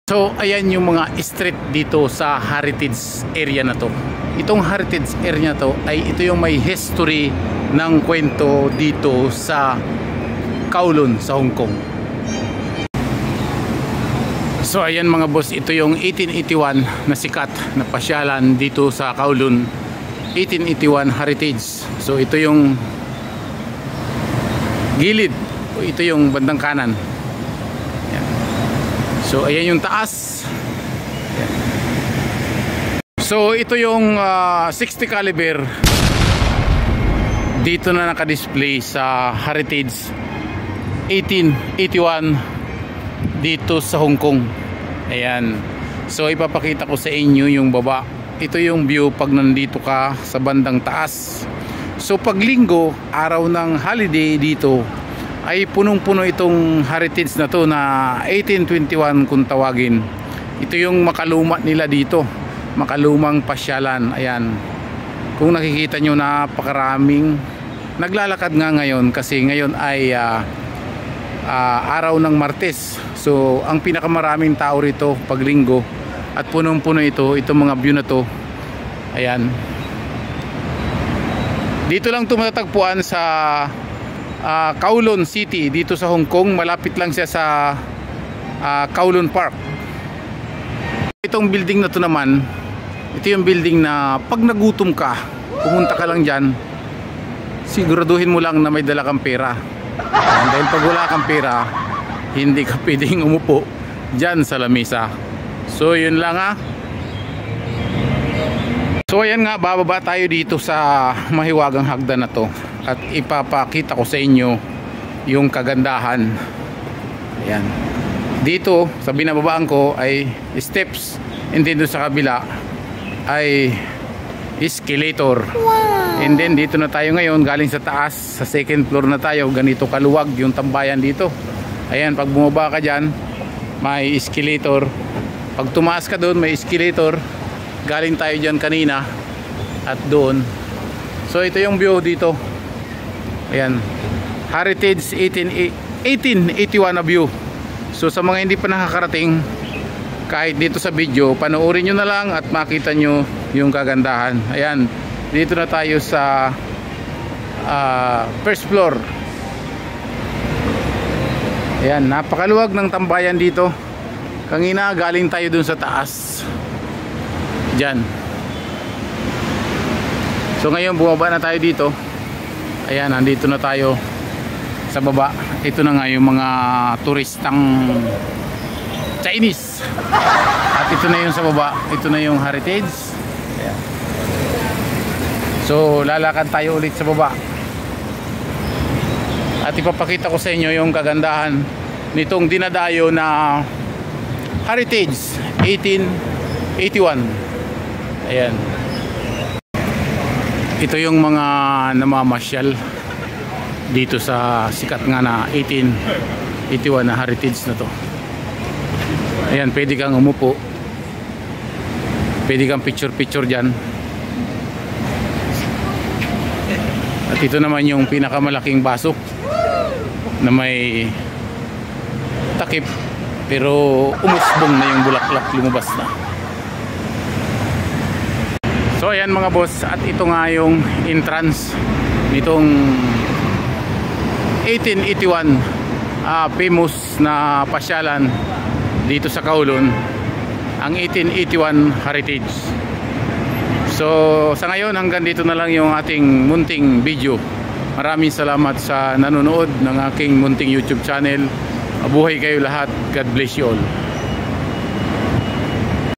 So ayan yung mga street dito sa heritage area na to. Itong heritage area na to ay ito yung may history ng kwento dito sa Kowloon sa Hong Kong. So ayan mga boss, ito yung 1881 na sikat na pasyalan dito sa Kowloon. 1881 heritage. So ito yung gilid, ito yung bandang kanan. So ayan yung taas. So ito yung 60 caliber dito na naka-display sa Heritage 1881 dito sa Hong Kong. Ayan. So ipapakita ko sa inyo yung baba. Ito yung view pag nandito ka sa bandang taas. So pag linggo, araw ng holiday dito, ay punong-puno itong heritage na to na 1821 kung tawagin. Ito yung makaluma nila dito, makalumang pasyalan. Ayan, kung nakikita nyo, napakaraming naglalakad nga ngayon kasi ngayon ay araw ng Martes. So ang pinakamaraming tao rito pag linggo at punong-puno itong mga view na to. Ayan, dito lang tumatagpuan sa Kowloon City dito sa Hong Kong. Malapit lang siya sa Kowloon Park. Itong building na to naman, ito yung building na pag nagutom ka, pumunta ka lang dyan, siguraduhin mo lang na may dala kang pera. Dahil pag wala kang pera, hindi ka pwedeng umupo dyan sa lamesa. So yun lang ha. So ayan nga, bababa tayo dito sa mahiwagang hagdan na to at ipapakita ko sa inyo yung kagandahan. Ayan, dito sa binababaan ko ay steps, and then doon sa kabila ay escalator. Wow. And then dito na tayo ngayon, galing sa taas, sa second floor na tayo. Ganito kaluwag yung tambayan dito. Ayan, pag bumaba ka dyan, may escalator. Pag tumaas ka doon, may escalator. Galing tayo dyan kanina at doon. So ito yung view dito. Ayan, Heritage 1881 na view. So sa mga hindi pa nakakarating, kahit dito sa video, panoorin nyo na lang at makita nyo yung kagandahan. Ayan, dito na tayo sa first floor. Ayan, napakaluwag ng tambayan dito. Kanina galing tayo dun sa taas dyan. So ngayon bumaba na tayo dito. Ayan, nandito na tayo sa baba. Ito na nga yung mga turistang Chinese. At ito na yung sa baba. Ito na yung heritage. Ayan. So lalakad tayo ulit sa baba. At ipapakita ko sa inyo yung kagandahan nitong dinadayo na Heritage 1881. Ayan. Ito yung mga namamasyal dito sa sikat nga na 1881 na heritage na to. Ayan, pwede kang umupo, pwede kang picture dyan. At ito naman yung pinakamalaking baso na may takip pero umusbong na yung bulaklak, lumabas na. So ayan mga boss, at ito nga yung entrance nitong 1881 famous na pasyalan dito sa Kowloon, ang 1881 heritage. So sa ngayon hanggang dito na lang yung ating munting video. Maraming salamat sa nanonood ng aking munting YouTube channel. Mabuhay kayo lahat. God bless you all.